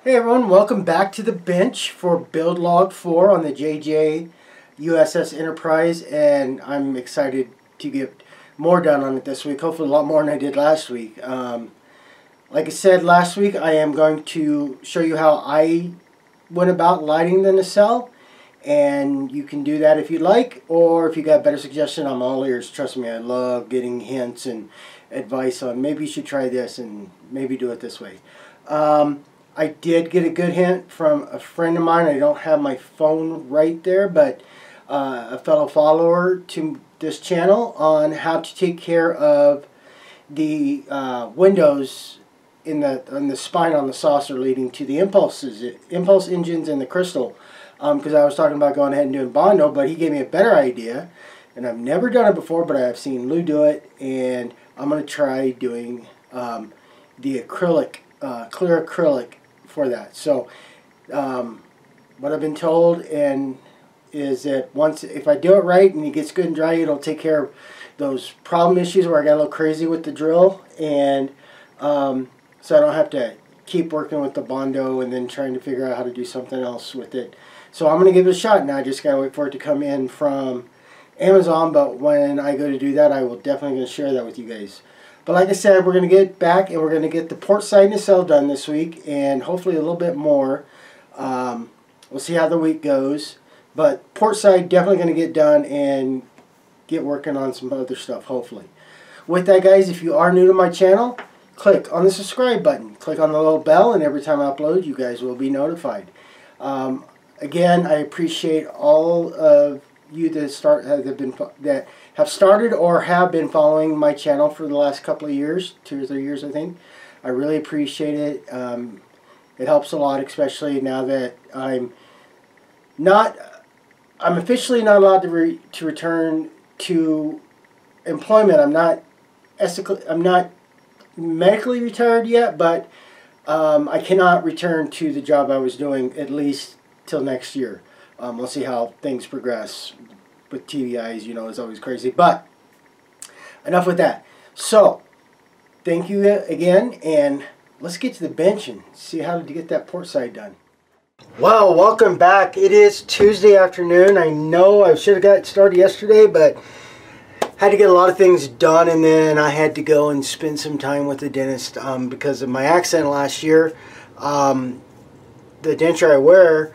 Hey everyone, welcome back to the bench for build log 4 on the JJ USS Enterprise, and I'm excited to get more done on it this week, hopefully a lot more than I did last week. Like I said last week, I am going to show you how I went about lighting the nacelle, and you can do that if you'd like, or if you got a better suggestion, I'm all ears. Trust me, I love getting hints and advice on maybe you should try this and maybe do it this way. I did get a good hint from a friend of mine. I don't have my phone right there, but a fellow follower to this channel on how to take care of the windows in the spine on the saucer leading to the impulse engines and the crystal. Because I was talking about going ahead and doing Bondo, but he gave me a better idea, and I've never done it before, but I've seen Lou do it, and I'm going to try doing the acrylic, clear acrylic for that. So what I've been told is that if I do it right and it gets good and dry, it'll take care of those problem issues where I got a little crazy with the drill, and so I don't have to keep working with the Bondo and then trying to figure out how to do something else with it. So I'm going to give it a shot. Now I just got to wait for it to come in from Amazon, but when I go to do that, I will definitely going to share that with you guys. But like I said, we're going to get back and we're going to get the port side nacelle done this week, and hopefully a little bit more. We'll see how the week goes. But port side definitely going to get done and get working on some other stuff, hopefully. With that, guys, if you are new to my channel, click on the subscribe button. Click on the little bell, and every time I upload, you guys will be notified. Again, I appreciate all of you that have started or have been following my channel for the last couple of years, 2 or 3 years I think. I really appreciate it. It helps a lot, especially now that I'm officially not allowed to return to employment. I'm not medically retired yet, but I cannot return to the job I was doing at least till next year. We'll see how things progress with T.B.Is, you know, it's always crazy. But enough with that. So, thank you again, and let's get to the bench and see how to get that port side done. Well, welcome back. It is Tuesday afternoon. I know I should have got started yesterday, but had to get a lot of things done, and then I had to go and spend some time with the dentist because of my accident last year. The denture I wear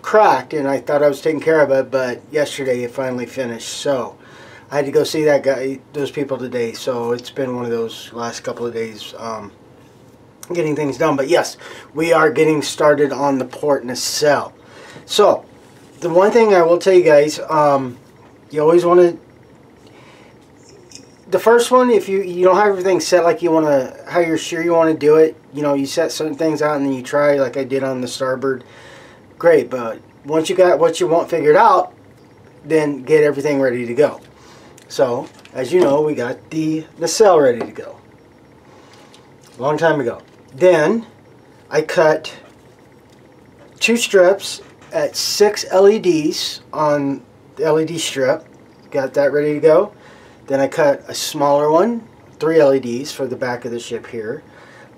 cracked, and I thought I was taking care of it, but yesterday it finally finished. So I had to go see those people today. So it's been one of those last couple of days getting things done. But yes, we are getting started on the port nacelle. So the one thing I will tell you guys, you always want to, the first one, if you don't have everything set like you want to, how you're sure you want to do it, you know, you set certain things out and then you try like I did on the starboard, great. But once you got what you want figured out, then get everything ready to go. So as you know, we got the nacelle ready to go a long time ago. Then I cut 2 strips at 6 LEDs on the LED strip, got that ready to go. Then I cut a smaller one, 3 LEDs for the back of the ship here.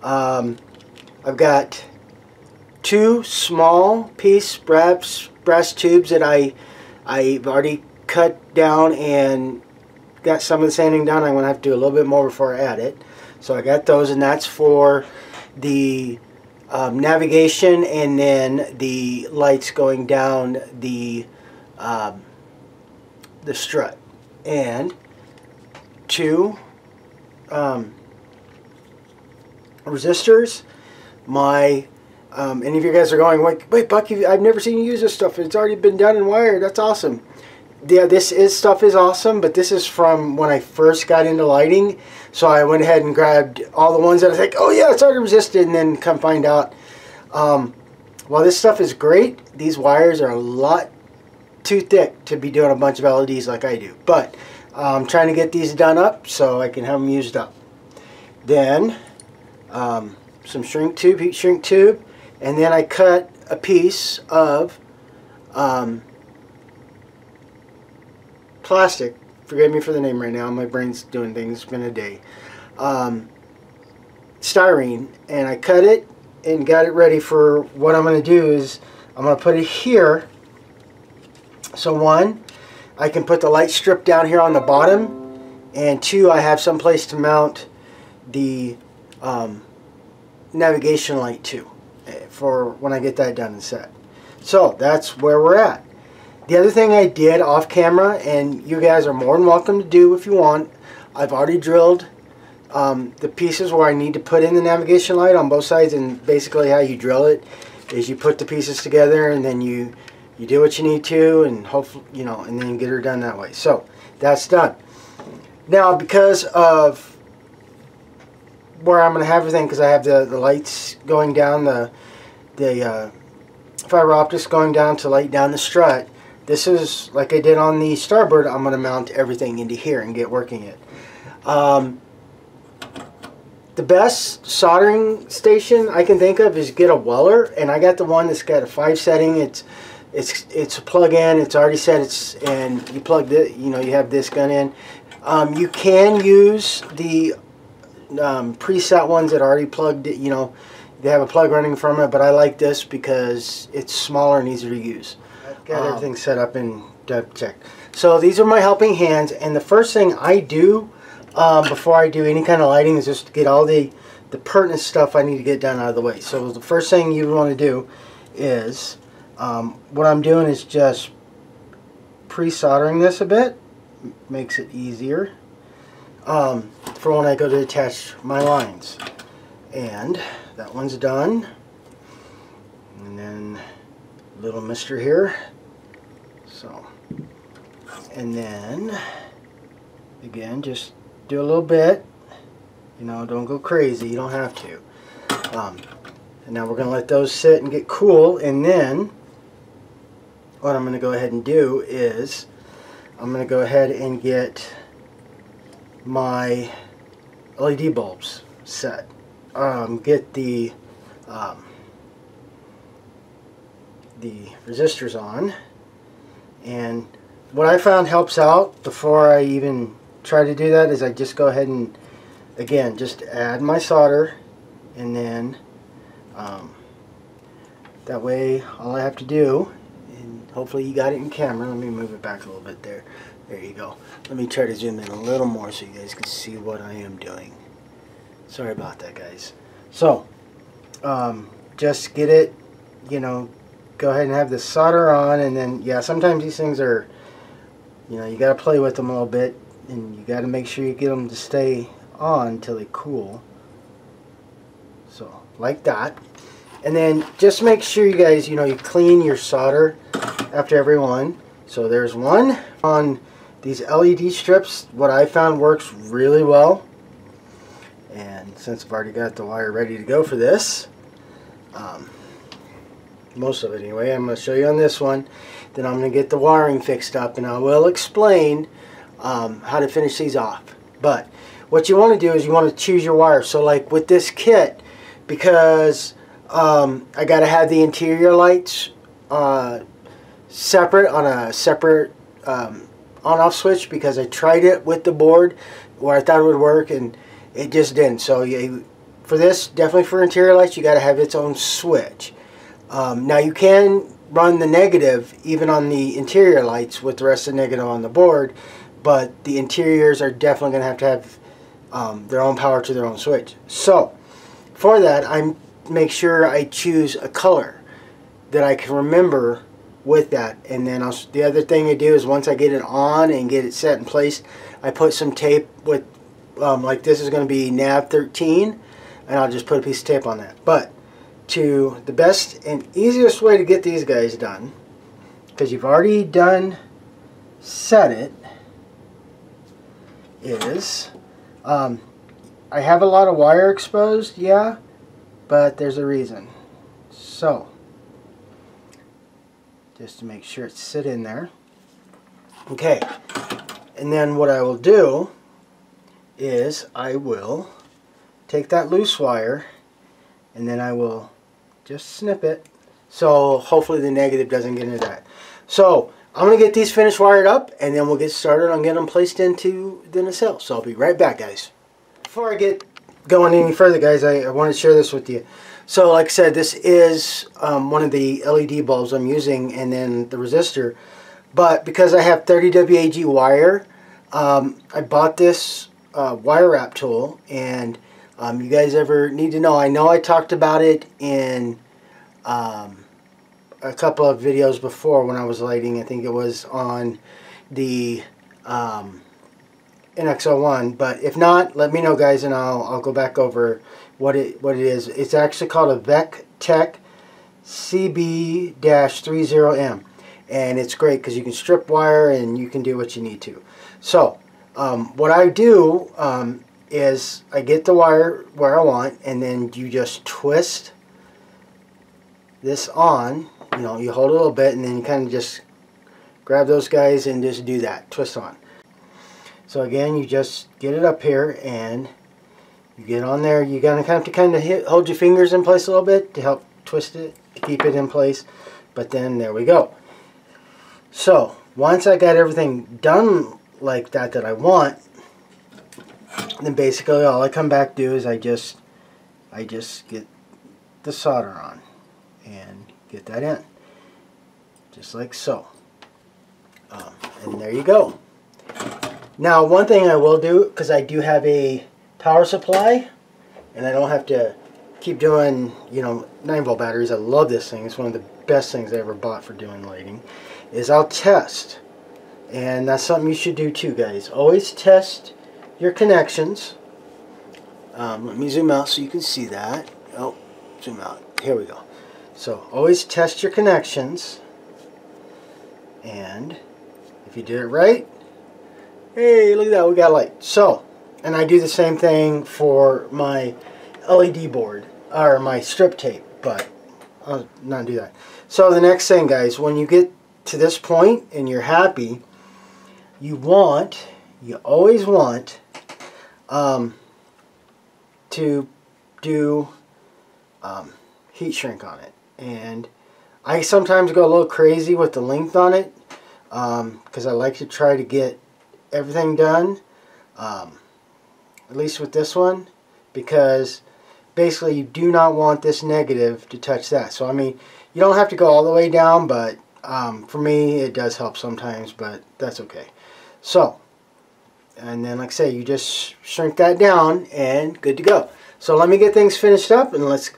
I've got 2 small piece brass tubes that I've already cut down and got some of the sanding done. I'm going to have to do a little bit more before I add it. So I got those, and that's for the navigation and then the lights going down the strut. And 2 resistors. Any of you guys are going, wait Buck, I've never seen you use this stuff. It's already been done and wired. That's awesome. Yeah, stuff is awesome, but this is from when I first got into lighting. So I went ahead and grabbed all the ones that I think, oh yeah, it's already resisted, and then come find out, while this stuff is great, these wires are a lot too thick to be doing a bunch of LEDs like I do. But I'm trying to get these done up so I can have them used up. Then some heat shrink tube, and then I cut a piece of plastic. Forgive me for the name right now. My brain's doing things. It's been a day. Styrene, and I cut it and got it ready for what I'm going to do is I'm going to put it here. So one, I can put the light strip down here on the bottom, and two, I have some place to mount the navigation light too, for when I get that done and set. So that's where we're at. The other thing I did off camera, and you guys are more than welcome to do if you want, I've already drilled the pieces where I need to put in the navigation light on both sides, and basically how you drill it is you put the pieces together and then you do what you need to, and hopefully, you know, and then you get her done that way. So that's done. Now, because of where I'm going to have everything, because I have the lights going down, the fiber optics going down to light down the strut, this is like I did on the starboard. I'm going to mount everything into here and get working it. The best soldering station I can think of is get a Weller, and I got the one that's got a 5 setting. It's a plug-in. It's already set. And you plug it. You know, you have this gun in. You can use the preset ones that are already plugged. You know, they have a plug running from it. But I like this because it's smaller and easier to use. I've got everything set up and checked. So these are my helping hands, and the first thing I do before I do any kind of lighting is just to get all the pertinent stuff I need to get done out of the way. So the first thing you want to do is what I'm doing is just pre-soldering this a bit. Makes it easier for when I go to attach my lines. And that one's done. And then little mister here. So, and then again, just do a little bit. You know, don't go crazy. You don't have to. And now we're going to let those sit and get cool. And then what I'm going to go ahead and do is I'm going to go ahead and get my LED bulbs set. Get the resistors on. And what I found helps out before I even try to do that is I just go ahead and, again, just add my solder, and then that way all I have to do, and hopefully you got it in camera. Let me move it back a little bit there. There you go. Let me try to zoom in a little more so you guys can see what I am doing. Sorry about that, guys. So just get it, you know, go ahead and have the solder on, and then, yeah, sometimes these things are, you know, you got to play with them a little bit, and you got to make sure you get them to stay on until they cool. So, like that. And then just make sure you guys, you know, you clean your solder after every one. So there's one on these LED strips. What I found works really well. And since I've already got the wire ready to go for this, most of it anyway, I'm going to show you on this one. Then I'm going to get the wiring fixed up, and I will explain how to finish these off. But what you want to do is you want to choose your wire. So like with this kit, because I got to have the interior lights separate on a separate on-off switch, because I tried it with the board where I thought it would work and it just didn't. So for this, definitely for interior lights, you got to have its own switch. Now you can run the negative even on the interior lights with the rest of the negative on the board, but the interiors are definitely going to have their own power to their own switch. So for that, I make sure I choose a color that I can remember with that. And then the other thing I do is once I get it on and get it set in place, I put some tape with like this is going to be nav 13, and I'll just put a piece of tape on that. But to the best and easiest way to get these guys done, because you've already done set it, is I have a lot of wire exposed, yeah, but there's a reason. So just to make sure it's sit in there. Okay, and then what I will do is I will take that loose wire, and then I will just snip it, so hopefully the negative doesn't get into that. So I'm going to get these finished wired up, and then we'll get started on getting them placed into the nacelle. So I'll be right back, guys. Before I get going any further, guys, I want to share this with you. So like I said, this is one of the LED bulbs I'm using, and then the resistor. But because I have 30 WAG wire, I bought this wire wrap tool, and you guys ever need to know, I know I talked about it in a couple of videos before when I was lighting. I think it was on the NX01, but if not, let me know, guys, and I'll go back over what it is. It's actually called a VecTech CB-30M, and it's great because you can strip wire and you can do what you need to. So what I do is I get the wire where I want, and then you just twist this on. You know, you hold it a little bit, and then you kind of just grab those guys and just do that, twist on. So again, you just get it up here and you get on there. You're gonna have to kind of hold your fingers in place a little bit to help twist it, to keep it in place. But then there we go. So once I got everything done like that I want, then basically all I come back do is I just get the solder on and get that in, just like so. And there you go. Now, one thing I will do, because I do have a power supply, and I don't have to keep doing, you know, 9-volt batteries. I love this thing. It's one of the best things I ever bought for doing lighting, is I'll test. And that's something you should do too, guys. Always test your connections. Let me zoom out so you can see that. Oh, zoom out. Here we go. So, always test your connections. And if you did it right, hey, look at that, we got light. So, and I do the same thing for my LED board, or my strip tape, but I'll not do that. So the next thing, guys, when you get to this point and you're happy, you always want to do heat shrink on it. And I sometimes go a little crazy with the length on it, because I like to try to get everything done, at least with this one, because basically you do not want this negative to touch that. So I mean, you don't have to go all the way down, but for me it does help sometimes, but that's okay. So, and then like I say, you just shrink that down and good to go. So let me get things finished up, and let's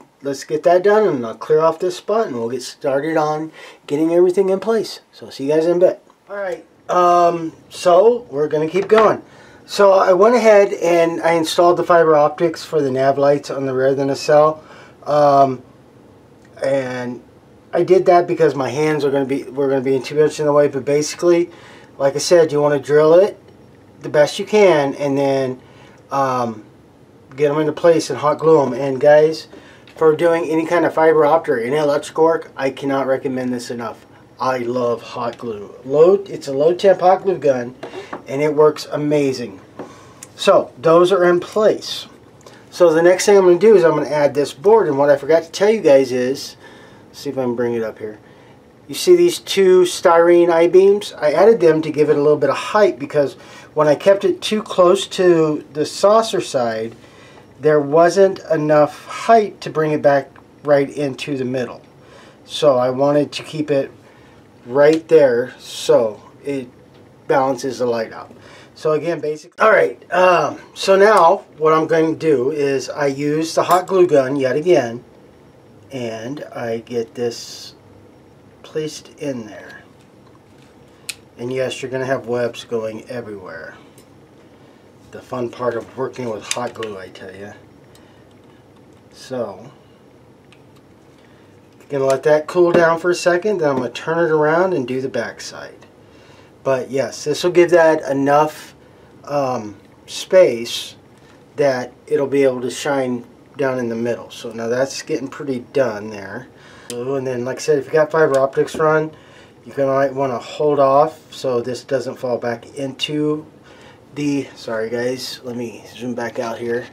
get that done, and I'll clear off this spot and we'll get started on getting everything in place. So see you guys in a bit. Alright, so we're going to keep going. So I went ahead and I installed the fiber optics for the nav lights on the rear of the nacelle. And I did that because my hands were going to be too much in the way. But basically, like I said, you want to drill it the best you can, and then get them into place and hot glue them. And guys, for doing any kind of fiber optic or any electrical work, I cannot recommend this enough. I love hot glue. It's a low temp hot glue gun, and it works amazing. So those are in place. So the next thing I'm going to do is I'm going to add this board, and what I forgot to tell you guys is, let's see if I can bring it up here. You see these two styrene I-beams? I added them to give it a little bit of height, because when I kept it too close to the saucer side, there wasn't enough height to bring it back right into the middle. So I wanted to keep it right there so it balances the light out. So again, basically, alright, so now what I'm going to do is I use the hot glue gun yet again, and I get this placed in there. And yes, you're going to have webs going everywhere. The fun part of working with hot glue, I tell you. So gonna let that cool down for a second, then I'm gonna turn it around and do the back side. But yes, this will give that enough space that it'll be able to shine down in the middle. So now that's getting pretty done there. So, and then like I said, if you got fiber optics run, you're gonna want to hold off so this doesn't fall back into the, sorry guys, let me zoom back out here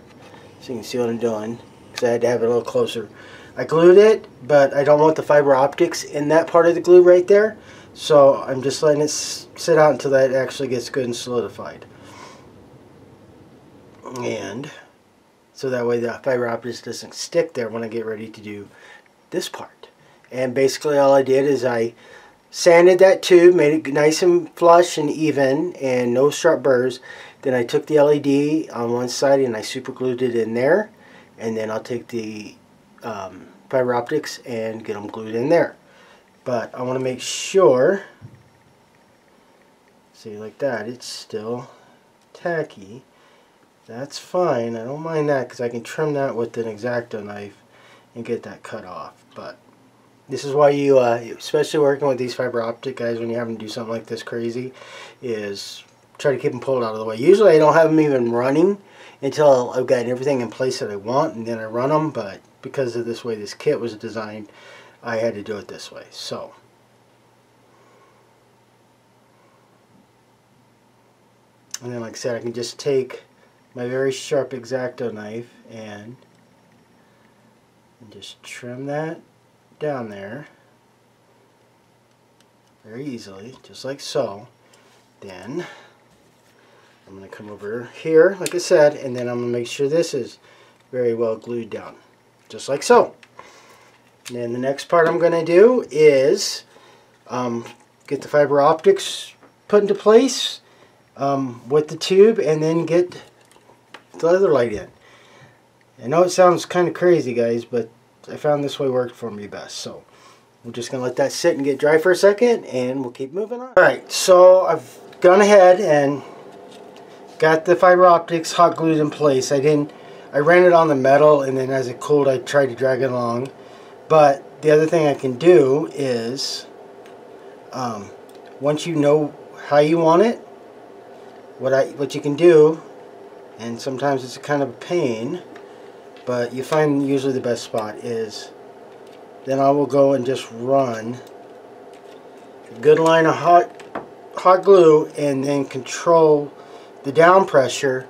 so you can see what I'm doing, because I had to have it a little closer. I glued it, but I don't want the fiber optics in that part of the glue right there, so I'm just letting it sit out until that actually gets good and solidified. And so that way the fiber optics doesn't stick there when I get ready to do this part. And basically all I did is I sanded that tube, made it nice and flush and even and no sharp burrs. Then I took the LED on one side and I super glued it in there, and then I'll take the fiber optics and get them glued in there. But I want to make sure, see, like that, it's still tacky. That's fine, I don't mind that because I can trim that with an X-Acto knife and get that cut off. But this is why you, especially working with these fiber optic guys, when you're having to do something like this crazy, is try to keep them pulled out of the way. Usually I don't have them even running until I've got everything in place that I want, and then I run them, but because of this way this kit was designed, I had to do it this way. So and then like I said, I can just take my very sharp X-Acto knife and just trim that down there very easily, just like so. Then I'm going to come over here, like I said, and then I'm going to make sure this is very well glued down, just like so. And then the next part I'm going to do is get the fiber optics put into place with the tube, and then get the other light in. I know it sounds kind of crazy, guys, but I found this way worked for me best. So we're just going to let that sit and get dry for a second, and we'll keep moving on. Alright, so I've gone ahead and got the fiber optics hot glued in place. I ran it on the metal, and then as it cooled I tried to drag it along. But the other thing I can do is, once you know how you want it, what you can do, and sometimes it's kind of a pain, but you find usually the best spot is, then I will go and just run a good line of hot glue, and then control the down pressure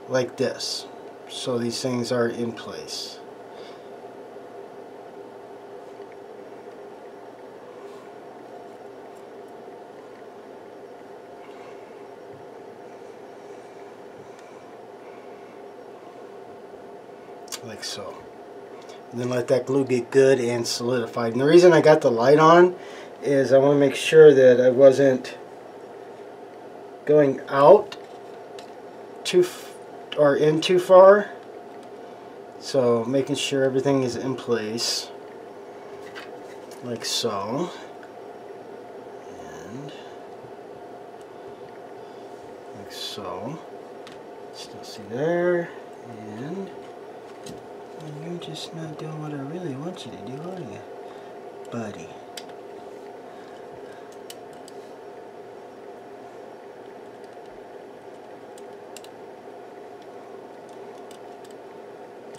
like this, so these things are in place. Like so. And then let that glue get good and solidified. And the reason I got the light on is I want to make sure that I wasn't going out or in too far. So making sure everything is in place like so. And like so. Still see there. And you're just not doing what I really want you to do, are you, buddy?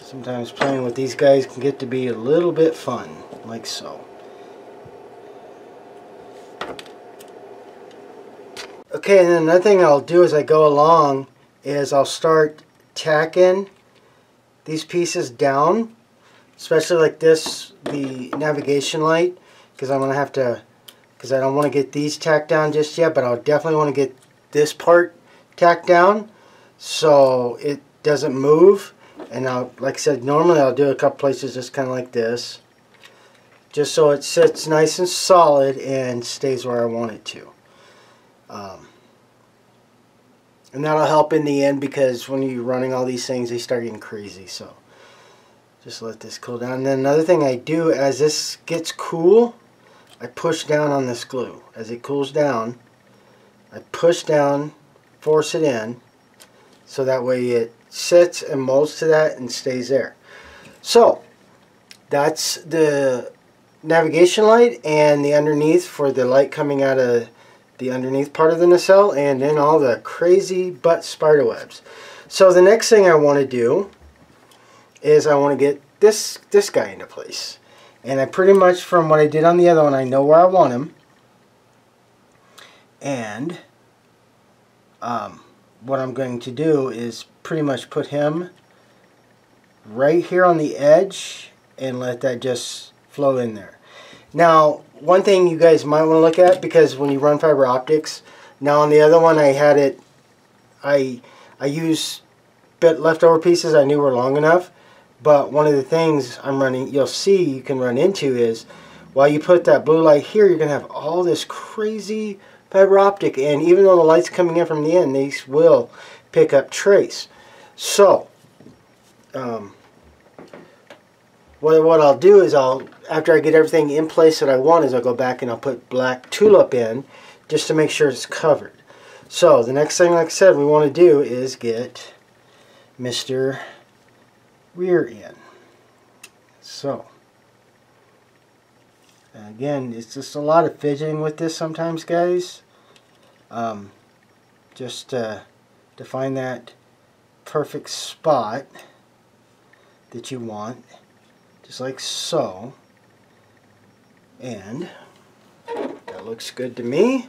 Sometimes playing with these guys can get to be a little bit fun, like so. Okay, and then another thing I'll do as I go along is I'll start tacking these pieces down, especially like this, the navigation light, because I'm going to have to, because I don't want to get these tacked down just yet, but I'll definitely want to get this part tacked down so it doesn't move. And I'll, like I said, normally I'll do a couple places just kind of like this, just so it sits nice and solid and stays where I want it to. And that'll help in the end, because when you're running all these things, they start getting crazy. So just let this cool down. And then another thing I do, as this gets cool, I push down on this glue. As it cools down, I push down, force it in, so that way it sits and molds to that and stays there. So that's the navigation light, and the underneath for the light coming out of the underneath part of the nacelle, and then all the crazy butt spider webs. So the next thing I want to do is I want to get this guy into place. And I pretty much, from what I did on the other one, I know where I want him. And what I'm going to do is pretty much put him right here on the edge and let that just flow in there. Now, one thing you guys might want to look at, because when you run fiber optics, now on the other one I had it, I use bit leftover pieces I knew were long enough. But one of the things you'll see you can run into is, while you put that blue light here, you're going to have all this crazy fiber optic, and even though the light's coming in from the end, these will pick up trace. So, what I'll do is after I get everything in place that I want, is I'll go back and I'll put black tulip in just to make sure it's covered. So the next thing, like I said, we want to do is get Mr. Rear in. So again, it's just a lot of fidgeting with this sometimes, guys. Just to find that perfect spot that you want, just like so. And that looks good to me.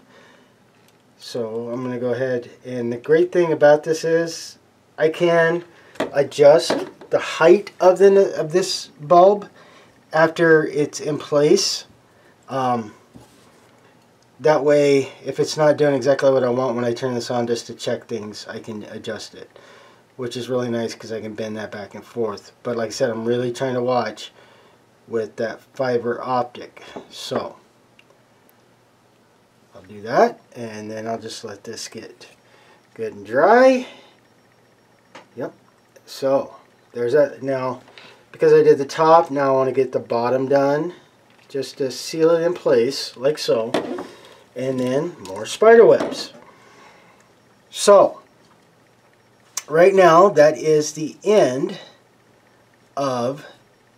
So I'm going to go ahead, and the great thing about this is I can adjust the height of this bulb after it's in place. That way, if it's not doing exactly what I want when I turn this on just to check things, I can adjust it, which is really nice because I can bend that back and forth. But like I said, I'm really trying to watch with that fiber optic. So I'll do that, and then I'll just let this get good and dry. Yep. So there's that. Now, because I did the top, now I want to get the bottom done, just to seal it in place, like so. And then more spider webs. So right now, that is the end of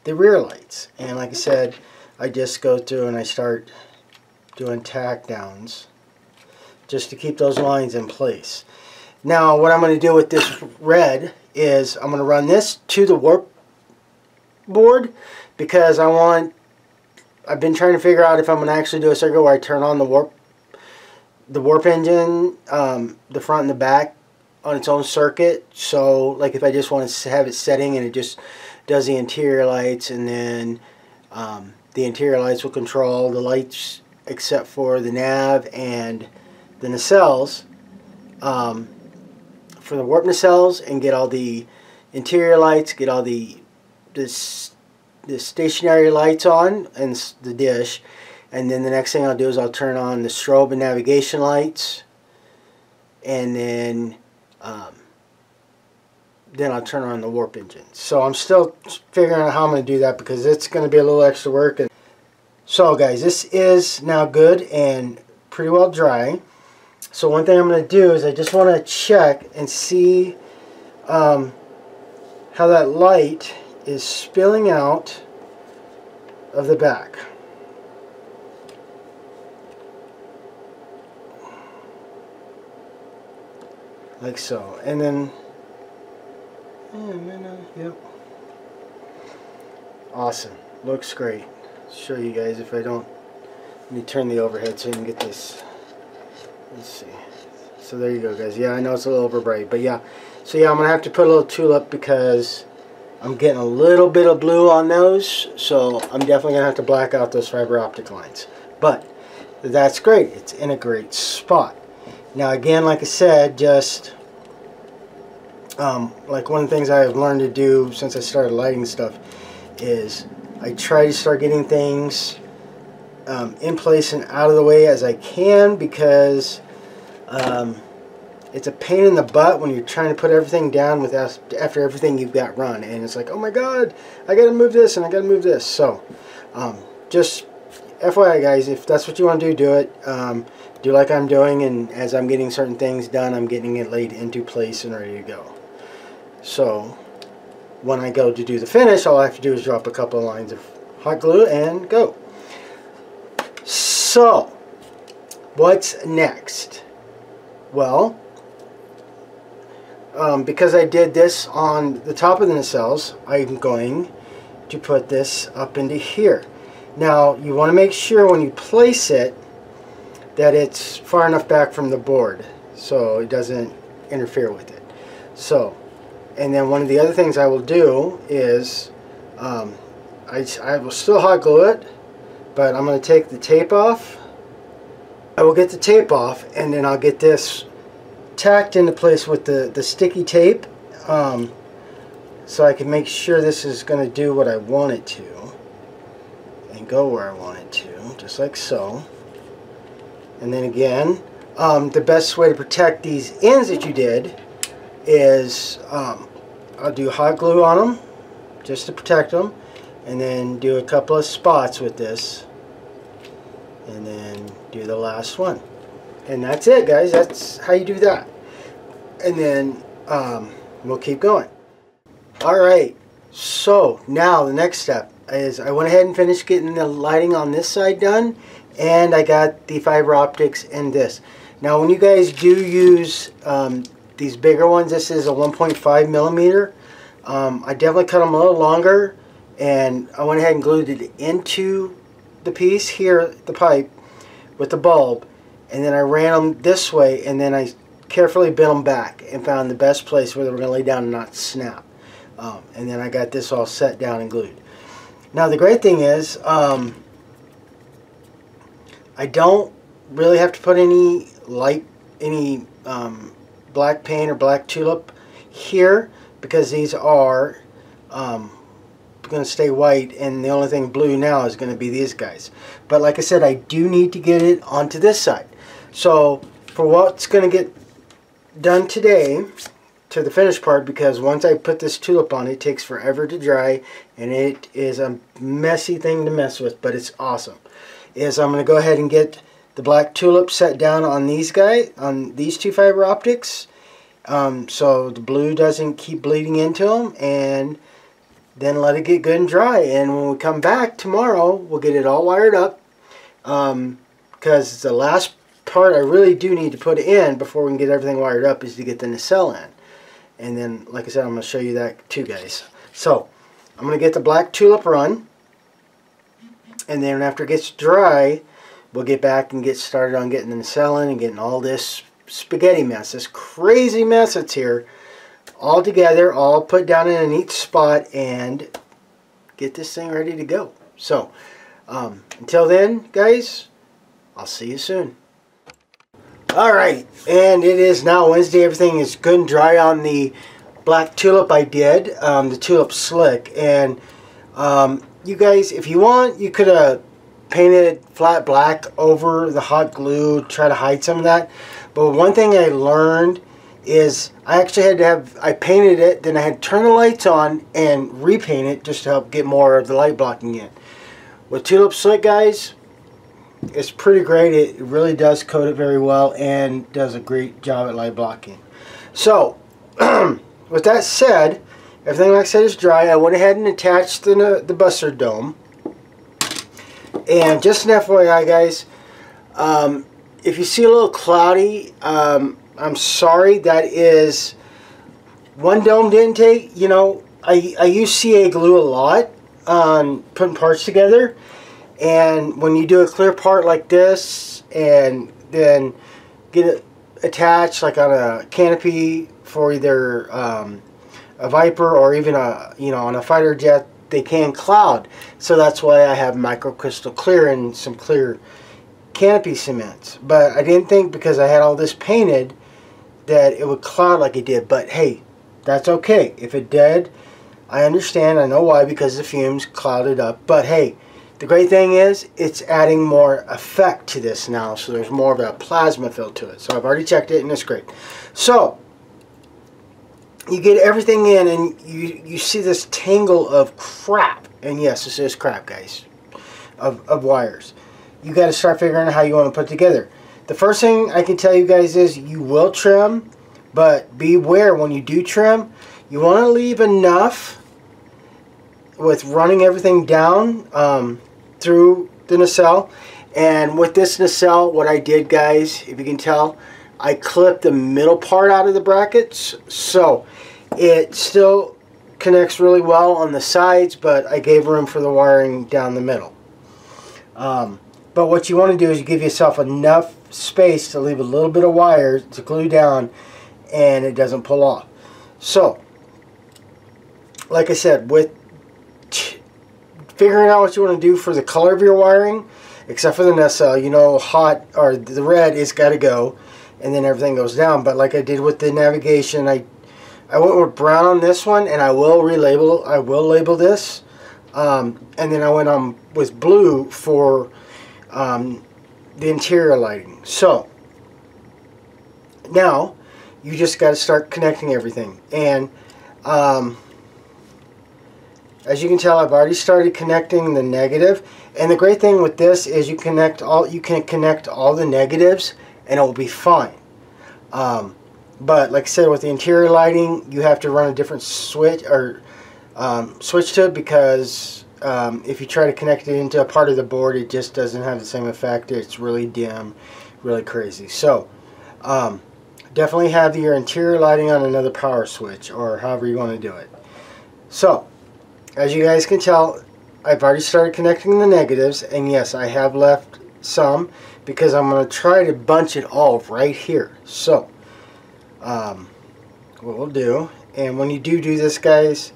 the rear lights. And like I said, I just go through and I start doing tack downs just to keep those lines in place. Now what I'm going to do with this red is I'm going to run this to the warp board, because I've been trying to figure out if I'm going to actually do a circuit where I turn on the warp engine, the front and the back, on its own circuit. So like if I just want to have it setting and it just does the interior lights, and then the interior lights will control the lights except for the nav and the nacelles, for the warp nacelles, and get all the interior lights, get all the stationary lights on, and the dish. And then the next thing I'll do is I'll turn on the strobe and navigation lights, and then I'll turn on the warp engine. So I'm still figuring out how I'm going to do that, because it's going to be a little extra work. And so guys, this is now good and pretty well dry. So one thing I'm going to do is I just want to check and see how that light is spilling out of the back. Like so. And then yep. Awesome. Looks great. Show you guys if I don't. Let me turn the overhead so you can get this. Let's see. So there you go, guys. Yeah, I know it's a little over bright, but yeah. So yeah, I'm gonna have to put a little tulip because I'm getting a little bit of blue on those. So I'm definitely gonna have to black out those fiber optic lines. But that's great. It's in a great spot. Now again, like I said, just like one of the things I've learned to do since I started lighting stuff is I try to start getting things in place and out of the way as I can, because it's a pain in the butt when you're trying to put everything down after everything you've got run, and it's like, oh my god, I gotta move this and I gotta move this. So just FYI guys, if that's what you want to do, do it. Do like I'm doing, and as I'm getting certain things done, I'm getting it laid into place and ready to go. So when I go to do the finish, all I have to do is drop a couple of lines of hot glue and go. So what's next? Well, because I did this on the top of the nacelles, I'm going to put this up into here. Now you want to make sure when you place it that it's far enough back from the board so it doesn't interfere with it. So, and then one of the other things I will do is I will still hot glue it, but I'm going to take the tape off. I will get the tape off, and then I'll get this tacked into place with the sticky tape so I can make sure this is going to do what I want it to and go where I want it to, just like so. And then again, the best way to protect these ends that you did is I'll do hot glue on them just to protect them, and then do a couple of spots with this, and then do the last one. And that's it, guys. That's how you do that. And then we'll keep going. Alright, so now the next step is I went ahead and finished getting the lighting on this side done, and I got the fiber optics in this. Now when you guys do use these bigger ones, this is a 1.5 millimeter. I definitely cut them a little longer, and I went ahead and glued it into the piece here, the pipe, with the bulb, and then I ran them this way, and then I carefully bent them back and found the best place where they were going to lay down and not snap. And then I got this all set down and glued. Now the great thing is I don't really have to put any black paint or black tulip here, because these are going to stay white, and the only thing blue now is going to be these guys. But like I said, I do need to get it onto this side. So for what's going to get done today to the finished part, because once I put this tulip on, it takes forever to dry, and it is a messy thing to mess with, but it's awesome, is I'm going to go ahead and get the black tulip set down on these guys, on these two fiber optics, so the blue doesn't keep bleeding into them, and then let it get good and dry. And when we come back tomorrow, we'll get it all wired up, because the last part I really do need to put in before we can get everything wired up is to get the nacelle in. And then, like I said, I'm going to show you that too, guys. So I'm going to get the black tulip run, and then after it gets dry, we'll get back and get started on getting the nacelle in and getting all this spaghetti mess, this crazy mess that's here, all together, all put down in a neat spot, and get this thing ready to go. So until then, guys, I'll see you soon. Alright, and it is now Wednesday. Everything is good and dry on the black tulip I did, the tulip slick. And you guys, if you want, you could have painted flat black over the hot glue, try to hide some of that. But one thing I learned is I actually had to have, I painted it, then I had to turn the lights on and repaint it just to help get more of the light blocking in. With tulip slick, guys, it's pretty great. It really does coat it very well and does a great job at light blocking. So with that said, everything like I said is dry. I went ahead and attached the buster dome. And just an FYI, guys, if you see a little cloudy, I'm sorry. That is, one dome didn't take, you know, I use CA glue a lot on putting parts together. And when you do a clear part like this and then get it attached like on a canopy for either a Viper or even a, you know, on a fighter jet, they can cloud. So that's why I have microcrystal clear and some clear canopy cements. But I didn't think, because I had all this painted, that it would cloud like it did. But hey, that's okay. If it did, I understand. I know why, because the fumes clouded up. But hey, the great thing is it's adding more effect to this now, so there's more of a plasma feel to it. So I've already checked it, and it's great. So you get everything in, and you see this tangle of crap, and yes, this is crap, guys, of wires. You got to start figuring out how you want to put together. The first thing I can tell you guys is you will trim, but beware when you do trim. You want to leave enough with running everything down through the nacelle. And with this nacelle, what I did, guys, if you can tell, I clipped the middle part out of the brackets, so it still connects really well on the sides, but I gave room for the wiring down the middle. But what you want to do is you give yourself enough space to leave a little bit of wire to glue down, and it doesn't pull off. So like I said, with figuring out what you want to do for the color of your wiring, except for the nacelle, you know, hot, or the red, it's got to go, and then everything goes down. But like I did with the navigation, I I went with brown on this one, and I will relabel. I will label this, and then I went on with blue for the interior lighting. So now you just got to start connecting everything, and as you can tell, I've already started connecting the negative. And the great thing with this is you can connect all the negatives, and it will be fine. But like I said, with the interior lighting, you have to run a different switch or switch to it, because if you try to connect it into a part of the board, it just doesn't have the same effect. It's really dim, really crazy. So definitely have your interior lighting on another power switch, or however you want to do it. So as you guys can tell, I've already started connecting the negatives, and yes, I have left some because I'm going to try to bunch it all right here. So what we'll do, and when you do this, guys,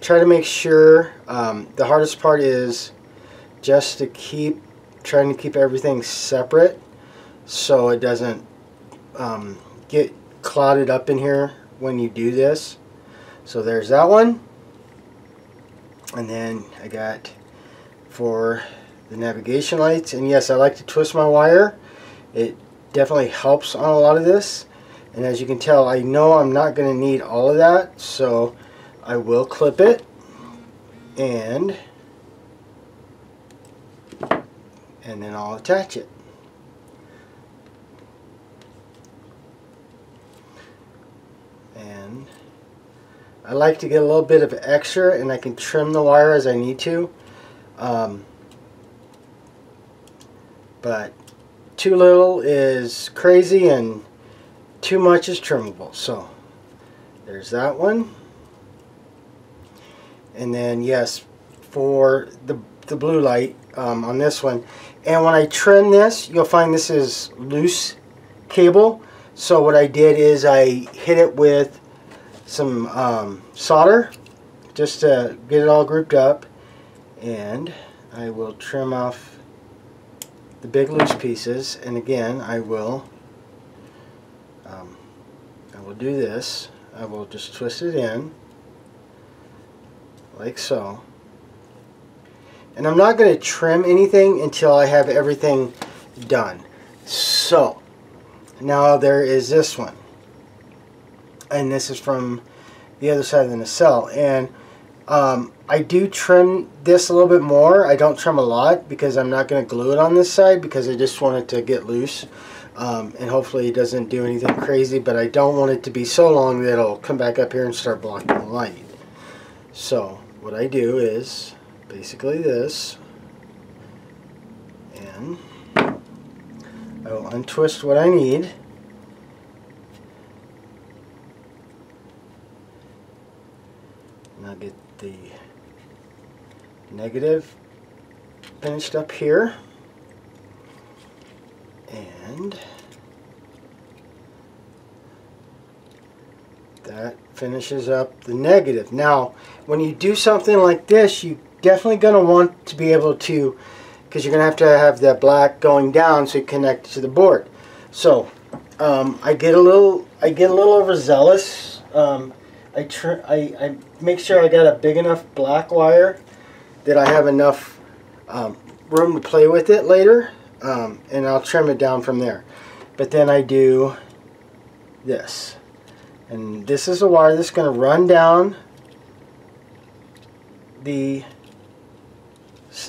try to make sure, the hardest part is just to trying to keep everything separate so it doesn't get clouded up in here when you do this. So there's that one. And then I got for the navigation lights, and yes, I like to twist my wire. It definitely helps on a lot of this. And as you can tell, I know I'm not going to need all of that, so I will clip it, and then I'll attach it. And I like to get a little bit of extra, and I can trim the wire as I need to. But too little is crazy, and too much is trimmable. So there's that one. And then yes, for the blue light on this one. And when I trim this, you'll find this is loose cable. So what I did is I hit it with some solder just to get it all grouped up, and I will trim off the big loose pieces. And again, I will do this. I will just twist it in like so, and I'm not going to trim anything until I have everything done. So now there is this one, and this is from the other side of the nacelle, and I do trim this a little bit more. I don't trim a lot because I'm not going to glue it on this side, because I just want it to get loose, and hopefully it doesn't do anything crazy, but I don't want it to be so long that it'll come back up here and start blocking the light. So what I do is basically this, and I will untwist what I need. And I'll get the negative finished up here, and that finishes up the negative. Now when you do something like this, you definitely going to want to be able to, because you're going to have that black going down so you connect it to the board. So I get a little overzealous. I make sure I got a big enough black wire that I have enough room to play with it later, and I'll trim it down from there. But then I do this, and this is a wire that's going to run down the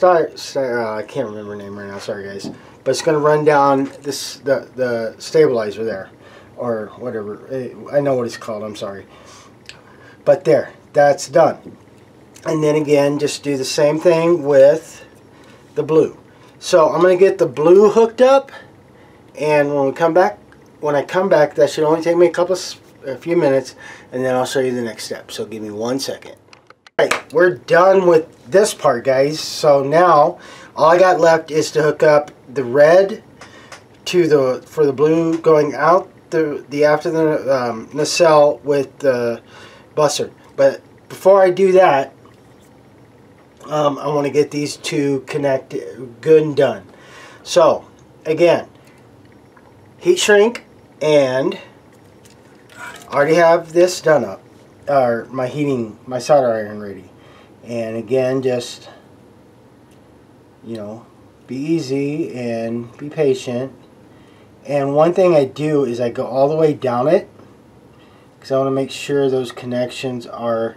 I can't remember the name right now, sorry guys, but it's going to run down this the stabilizer there, or whatever, I know what it's called, I'm sorry. But there, that's done. And then again, just do the same thing with the blue. So I'm going to get the blue hooked up, and when I come back, that should only take me a few minutes, and then I'll show you the next step. So give me 1 second. Alright, we're done with this part, guys. So now all I got left is to hook up the red to for the blue going out after the nacelle with the bussard. But before I do that, I want to get these two connected good and done. So again, heat shrink, and I already have this done up. my solder iron ready. And again, just, you know, be easy and be patient. And one thing I do is I go all the way down it, because I want to make sure those connections are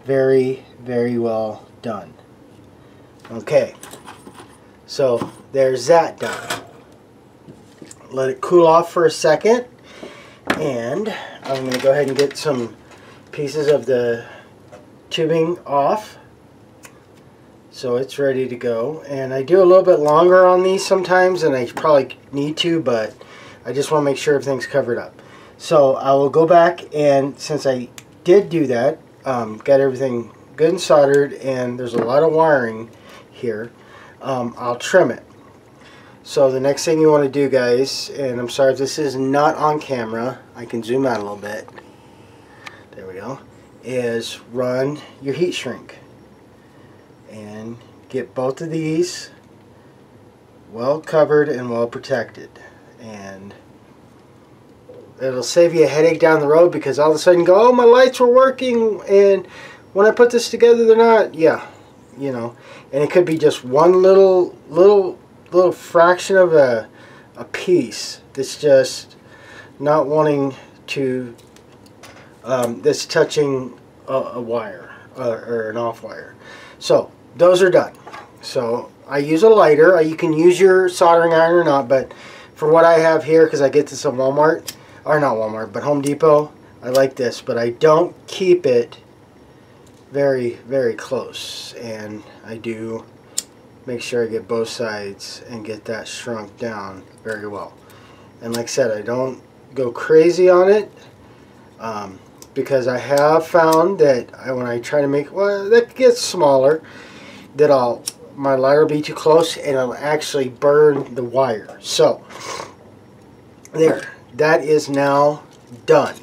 very, very well done. Okay, so there's that done. Let it cool off for a second, and I'm going to go ahead and get some pieces of the tubing off so it's ready to go. And I do a little bit longer on these sometimes than I probably need to, but I just want to make sure everything's covered up. So I will go back, and since I did do that, got everything good and soldered, and there's a lot of wiring here, I'll trim it. So the next thing you want to do, guys, and I'm sorry if this is not on camera, I can zoom out a little bit, there we go, is run your heat shrink and get both of these well covered and well protected, and it'll save you a headache down the road, because all of a sudden you go, oh, my lights were working, and when I put this together they're not. Yeah, you know, and it could be just one little fraction of a piece that's just not wanting to, that's touching a wire or an off wire. So those are done. So I use a lighter. You can use your soldering iron or not, but for what I have here, because I get this at Walmart, or not Walmart, but Home Depot, I like this, but I don't keep it very, very close, and I do make sure I get both sides and get that shrunk down very well. And like I said, I don't go crazy on it, because I have found that when I try to make, well, that gets smaller, that my lighter will be too close and it'll actually burn the wire. So there, that is now done.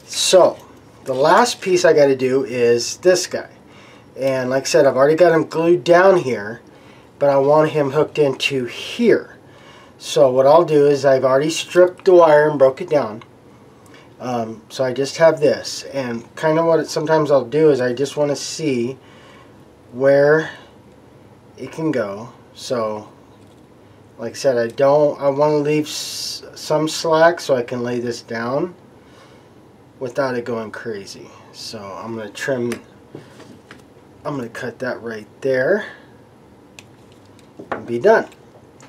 So the last piece I got to do is this guy. And like I said, I've already got him glued down here, but I want him hooked into here. So what I'll do is I've already stripped the wire and broke it down. So I just have this, and kind of what sometimes I'll do is I just want to see where it can go. So like I said, I want to leave some slack so I can lay this down without it going crazy. So I'm going to cut that right there and be done.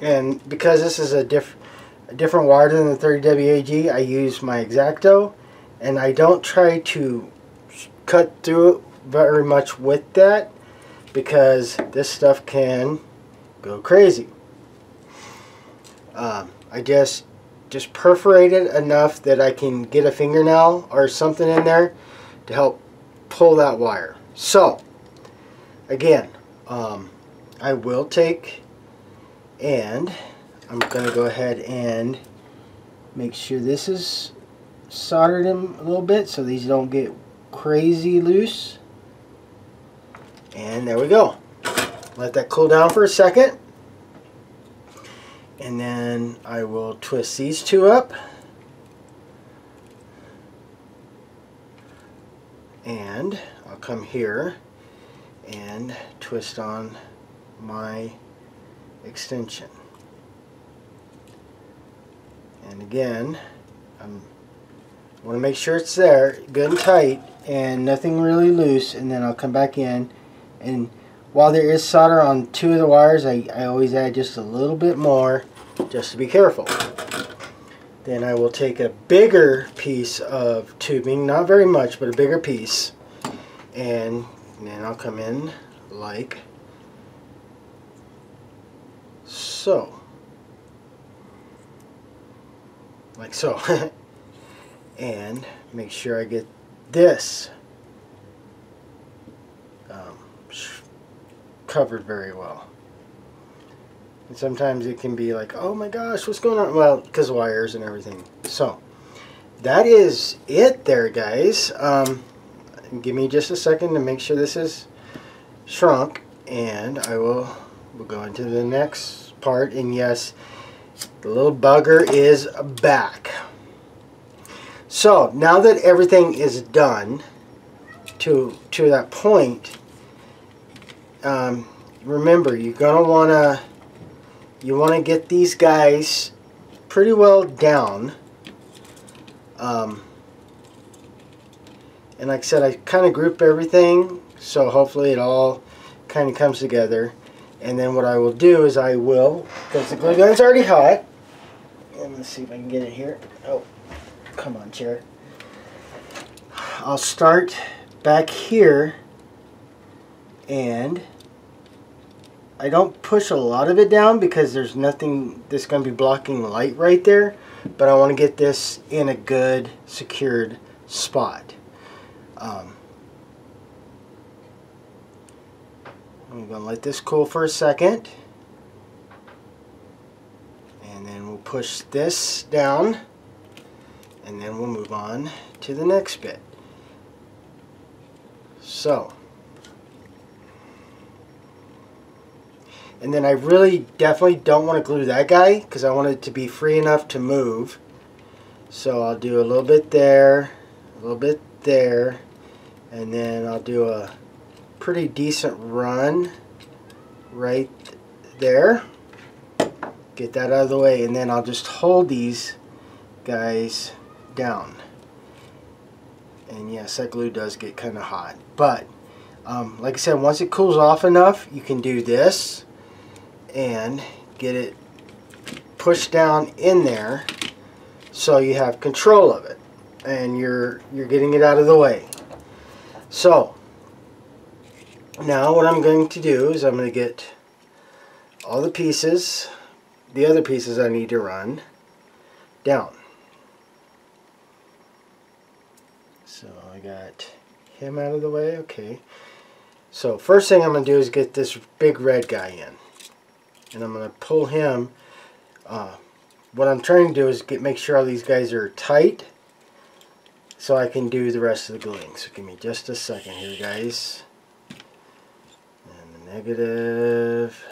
And because this is a different wire than the 30 WAG, I use my X-Acto, and I don't try to cut through it very much with that, because this stuff can go crazy. I just perforate it enough that I can get a fingernail or something in there to help pull that wire. So again, I will take, and I'm going to go ahead and make sure this is soldered in a little bit so these don't get crazy loose. And there we go. Let that cool down for a second. And then I will twist these two up. And I'll come here and twist on my extension. And again, I want to make sure it's there, good and tight, and nothing really loose, and then I'll come back in. And while there is solder on two of the wires, I always add just a little bit more, just to be careful. Then I will take a bigger piece of tubing, not very much, but a bigger piece, and then I'll come in like so. Like so. And make sure I get this covered very well. And sometimes it can be like, oh my gosh, what's going on? Well, because wires and everything. So that is it there, guys. Give me just a second to make sure this is shrunk, and we'll go into the next part. And yes, the little bugger is back. So now that everything is done to that point, remember you want to get these guys pretty well down. And like I said, I kind of group everything, so hopefully it all kind of comes together. And then what I will do is I will, because the glue gun's already hot, and let's see if I can get it here. Oh, come on, chair. I'll start back here, and I don't push a lot of it down because there's nothing that's going to be blocking light right there, but I want to get this in a good secured spot. I'm going to let this cool for a second, and then we'll push this down, and then we'll move on to the next bit. So, and then I really definitely don't want to glue that guy because I want it to be free enough to move. So I'll do a little bit there, a little bit there, and then I'll do a pretty decent run right there. Get that out of the way, and then I'll just hold these guys down. And yes, that glue does get kind of hot, but like I said, once it cools off enough, you can do this and get it pushed down in there so you have control of it and you're getting it out of the way. So now what I'm going to do is I'm going to get all the pieces, the other pieces I need to run down. So I got him out of the way. Okay. So first thing I'm going to do is get this big red guy in. And I'm going to pull him. What I'm trying to do is make sure all these guys are tight so I can do the rest of the gluing. So give me just a second here, guys. And the negative.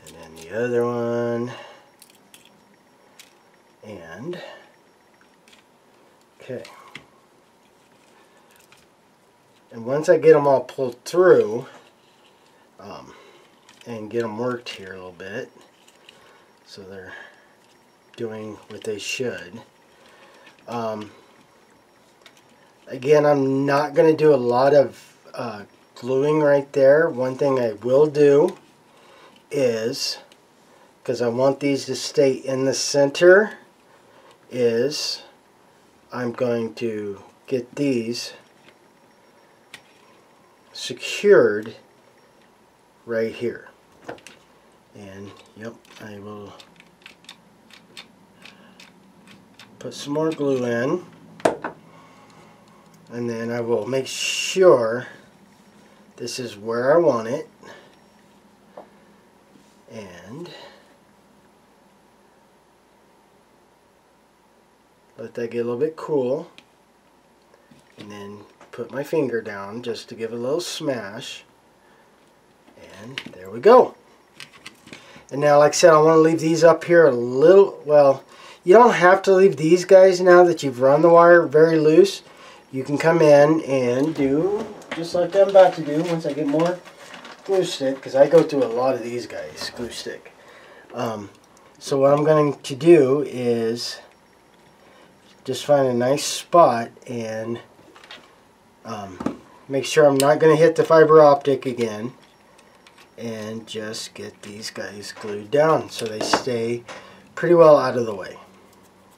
And then the other one. And okay. And once I get them all pulled through and get them worked here a little bit so they're doing what they should. Again, I'm not going to do a lot of gluing right there. One thing I will do is, because I want these to stay in the center, is I'm going to get these secured right here. And yep, I will put some more glue in, and then I will make sure this is where I want it, and let that get a little bit cool, and then put my finger down just to give it a little smash, and there we go. And now, like I said, I want to leave these up here a little, well, you don't have to leave these guys now that you've run the wire very loose. You can come in and do just like I'm about to do once I get more glue stick, because I go through a lot of these guys, glue stick. So what I'm going to do is just find a nice spot and make sure I'm not going to hit the fiber optic again, and just get these guys glued down so they stay pretty well out of the way,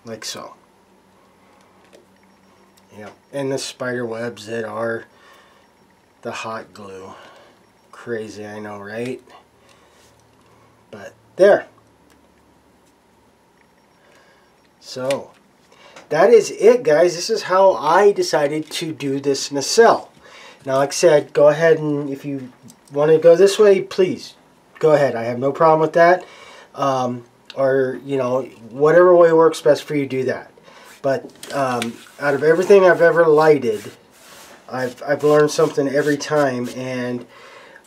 like so. Yep, and the spider webs that are the hot glue. Crazy, I know, right? But there. So that is it, guys. This is how I decided to do this nacelle. Now, like I said, go ahead, and if you want to go this way, please go ahead. I have no problem with that. Or, you know, whatever way works best for you, do that. But out of everything I've ever lighted, I've learned something every time. And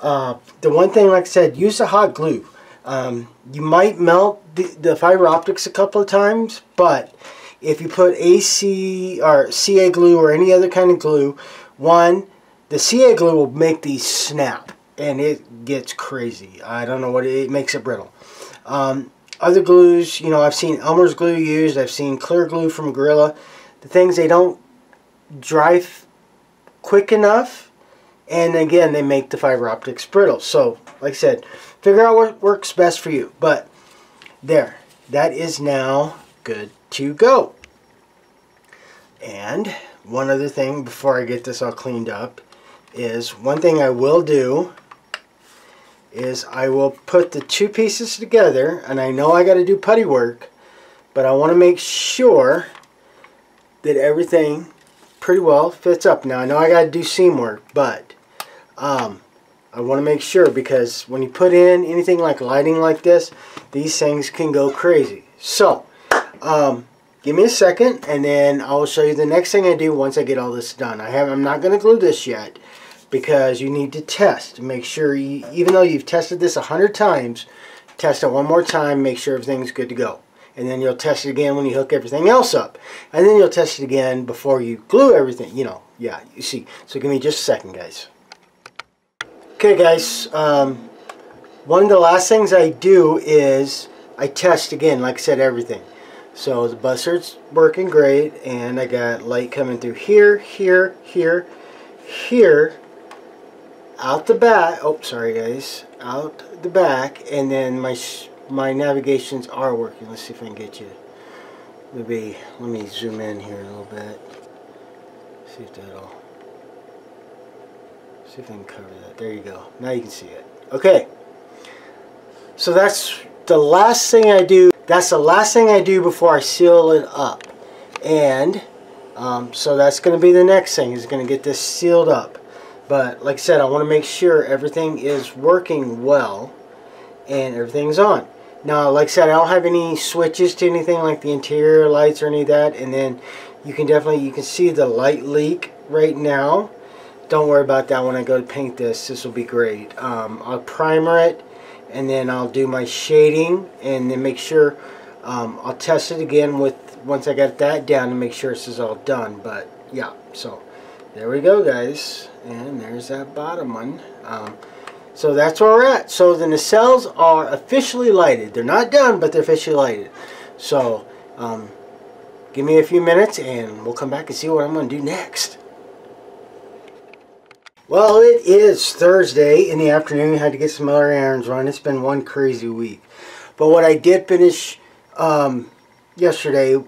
the one thing, like I said, use the hot glue. You might melt the fiber optics a couple of times, but if you put AC or CA glue or any other kind of glue, the CA glue will make these snap, and it gets crazy. I don't know what it makes it brittle. Other glues, you know, I've seen Elmer's glue used. I've seen clear glue from Gorilla. The things, they don't dry quick enough, and again, they make the fiber optics brittle. So, like I said, figure out what works best for you. But there, that is now good to go. And one other thing before I get this all cleaned up is, one thing I will do is I will put the two pieces together, and I know I got to do putty work, but I want to make sure that everything pretty well fits up. Now I know I got to do seam work, but I want to make sure, because when you put in anything like lighting like this, these things can go crazy. So give me a second, and then I will show you the next thing I do once I get all this done. I'm not going to glue this yet, because you need to test. Make sure, even though you've tested this 100 times, test it one more time, make sure everything's good to go. And then you'll test it again when you hook everything else up. And then you'll test it again before you glue everything. You know, yeah, you see. So give me just a second, guys. Okay, guys. One of the last things I do is I test again, like I said, everything. So the buzzer's working great, and I got light coming through here, here, here, here, out the back. Oh, sorry guys, out the back, and then my navigations are working. Let's see if I can get you. Maybe let me zoom in here a little bit. See if that'll. See if I can cover that. There you go. Now you can see it. Okay. So that's the last thing I do. That's the last thing I do before I seal it up. And so that's going to be the next thing, is going to get this sealed up. But like I said, I want to make sure everything is working well and everything's on. Now, like I said, I don't have any switches to anything like the interior lights or any of that. And then you can see the light leak right now. Don't worry about that when I go to paint this. This will be great. I'll primer it, and then I'll do my shading, and then make sure I'll test it again once I got that down to make sure this is all done. But yeah, so there we go, guys, and there's that bottom one. So that's where we're at. So the nacelles are officially lighted. They're not done, but they're officially lighted. So give me a few minutes, and we'll come back and see what I'm going to do next. Well, it is Thursday in the afternoon. I had to get some other errands run. It's been one crazy week. But what I did finish yesterday,